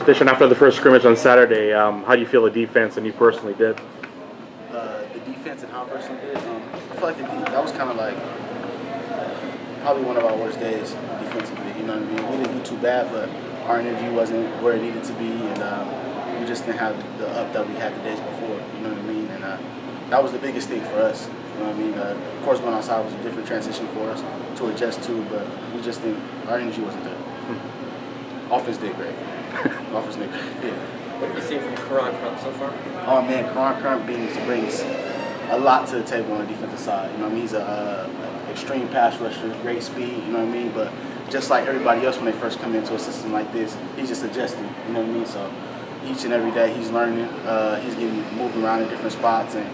Tashon, after the first scrimmage on Saturday, how do you feel the defense and you personally did? The defense and how I personally did, I feel like that was kind of like probably one of our worst days defensively. You know what I mean? We didn't do too bad, but our energy wasn't where it needed to be, and we just didn't have the up that we had the days before. You know what I mean? And that was the biggest thing for us. You know what I mean? Of course, going outside was a different transition for us to adjust to, but we just didn't. Our energy wasn't there. Offense did great. Offense did great. Yeah. What have you seen from Karan Crump so far? Oh man, Karan Crump brings a lot to the table on the defensive side. You know what I mean? He's a extreme pass rusher, great speed. You know what I mean? But just like everybody else when they first come into a system like this, he's just adjusting. You know what I mean? So each and every day he's learning. He's getting moved around in different spots, and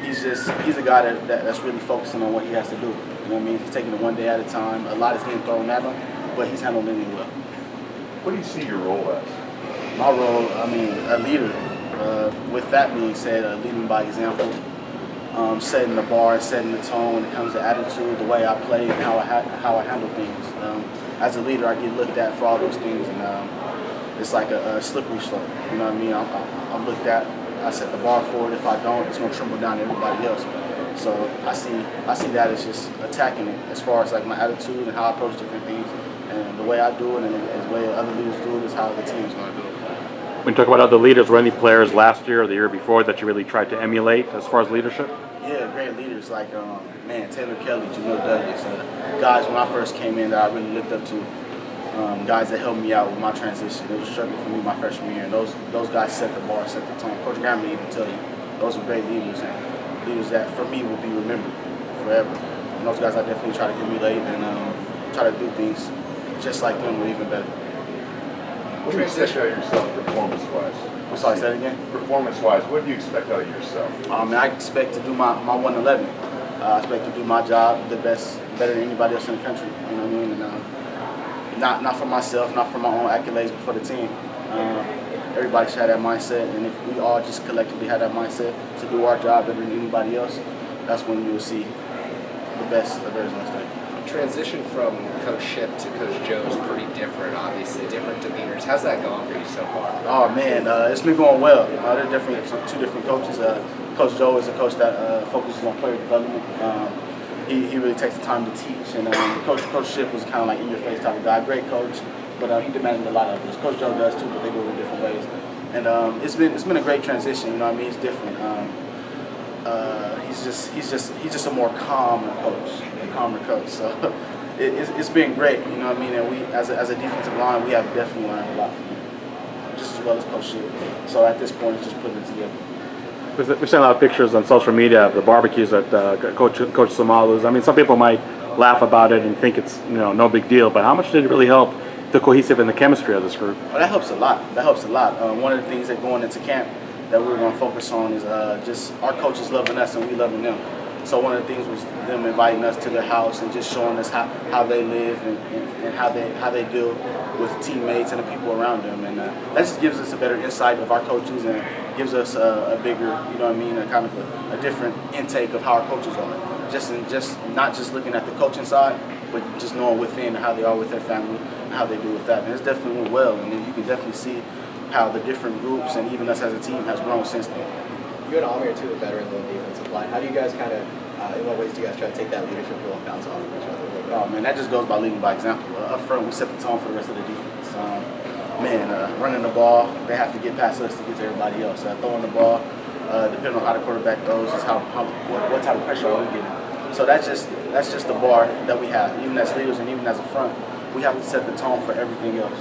he's a guy that's really focusing on what he has to do. You know what I mean? He's taking it one day at a time. A lot is getting thrown at him, but he's handling it well. What do you see your role as? My role, I mean, a leader. With that being said, leading by example, setting the bar, setting the tone when it comes to attitude, the way I play, and how I handle things. As a leader, I get looked at for all those things, and it's like a slippery slope. You know what I mean? I'm looked at. I set the bar for it. If I don't, it's going to trickle down to everybody else. So I see that as just attacking it as far as like my attitude and how I approach different things. And the way I do it and the way other leaders do it is how the team is going to do it. When you talk about other leaders, were any players last year or the year before that you really tried to emulate as far as leadership? Yeah, great leaders like, Taylor Kelly, Jamil Douglas, guys when I first came in that I really looked up to, guys that helped me out with my transition. It was a struggle for me my freshman year, and those guys set the bar, set the tone. Coach Graham may even tell you, those are great leaders, and leaders that for me will be remembered forever. And those guys I definitely try to emulate and try to do things just like them or even better. What do you expect out of yourself performance-wise? I'm sorry, say that again? Performance-wise, what do you expect out of yourself? I expect to do my 111. I expect to do my job the best, better than anybody else in the country. You know what I mean? And not for myself, not for my own accolades, but for the team. Everybody should have that mindset, and if we all just collectively have that mindset to do our job better than anybody else, that's when you will see the best of Arizona State. Transition from Coach Ship to Coach Joe is pretty different, obviously, different demeanors. How's that going for you so far? Oh man, it's been going well. They're definitely two different coaches. Coach Joe is a coach that focuses on player development. He really takes the time to teach, and Coach Ship was kind of like in your face type of guy. Great coach, but he demanded a lot of us. Coach Joe does too, but they do it in different ways. And it's been a great transition. You know what I mean? It's different. He's just a more calmer coach. So it's been great. You know what I mean? And we, as a defensive line, we have definitely learned a lot from him, just as well as Coach Ship. So at this point, it's just putting it together. We're seeing a lot of pictures on social media of the barbecues that Coach Smallwood. I mean, some people might laugh about it and think it's no big deal, but how much did it really help the cohesive and the chemistry of this group? Well, that helps a lot. One of the things that going into camp that we're going to focus on is just our coaches loving us and we loving them. So one of the things was them inviting us to their house and just showing us how they live and how they deal with teammates and the people around them, and that just gives us a better insight of our coaches and gives us a bigger, you know what I mean, a kind of a different intake of how our coaches are. Just not just looking at the coaching side, but just knowing within how they are with their family and how they do with that. And it's definitely went well, and you can definitely see how the different groups and even us as a team has grown since then. You and Amir are two veterans on the defensive line. How do you guys kind of, in what ways do you guys try to take that leadership role and bounce off of each other? Oh man, that just goes by leading by example. Up front, we set the tone for the rest of the defense. Running the ball, they have to get past us to get to everybody else. Throwing the ball, depending on how the quarterback throws, is what type of pressure we're getting. So that's just the bar that we have. Even as leaders and even as a front, we have to set the tone for everything else.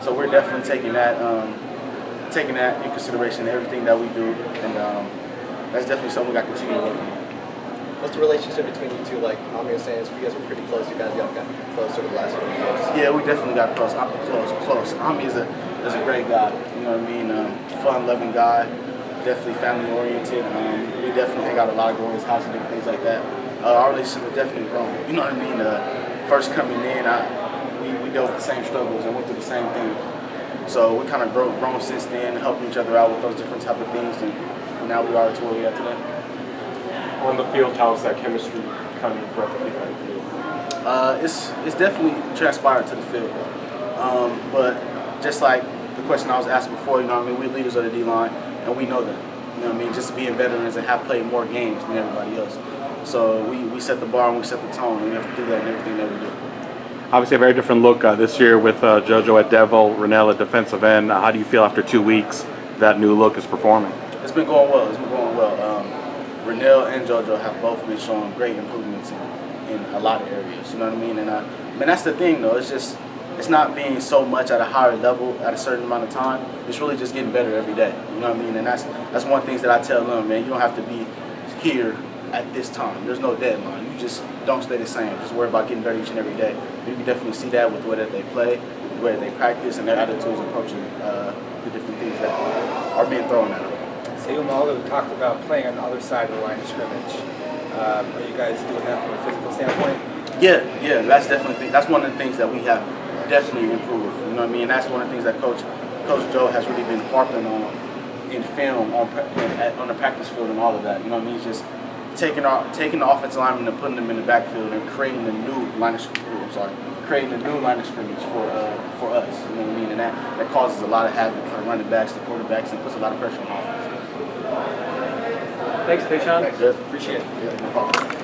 So we're definitely taking that in consideration in everything that we do, and that's definitely something we got to continue working on. What's the relationship between you two? Like Amir was saying, you guys were pretty close. You guys got closer the last few years. Yeah, we definitely got close. Close. Amir is a great guy. You know what I mean? Fun-loving guy. Definitely family-oriented. We definitely hang out a lot, go to his house and different things like that. Our relationship has definitely grown. You know what I mean? First coming in, we dealt with the same struggles and went through the same thing. So we kind of grown since then, helping each other out with those different type of things, and now we are to where we are today. On the field, how is that chemistry kind of reflected on the field? It's definitely transpired to the field, but just like the question I was asked before, you know what I mean, we're leaders of the D-line, and we know that. You know what I mean, just being veterans and have played more games than everybody else. So we set the bar and we set the tone, and we have to do that in everything that we do. Obviously, a very different look this year with JoJo at Devil, Rennell at defensive end. How do you feel after 2 weeks that new look is performing? It's been going well. Rennell and JoJo have both been showing great improvements in a lot of areas. You know what I mean? And I mean, that's the thing, though. It's not being so much at a higher level at a certain amount of time. It's really just getting better every day. You know what I mean? And that's one of the things that I tell them, man. You don't have to be here at this time. There's no deadline. You just don't stay the same. Just worry about getting better each and every day. You can definitely see that with the way that they play, the way that they practice, and their attitudes approaching the different things that are being thrown at them. Smallwood talked about playing on the other side of the line of scrimmage. Are you guys doing that from a physical standpoint? Yeah, that's one of the things that we have definitely improved. You know what I mean? And that's one of the things that Coach Joe has really been harping on in film, on the practice field, and all of that. You know what I mean? He's just taking the offensive linemen and putting them in the backfield and creating a new line of scrimmage for us. You know what I mean? And that causes a lot of havoc for the running backs, the quarterbacks, and puts a lot of pressure on offense. Thanks, Tashon. Yeah. Appreciate it. Yeah, no problem.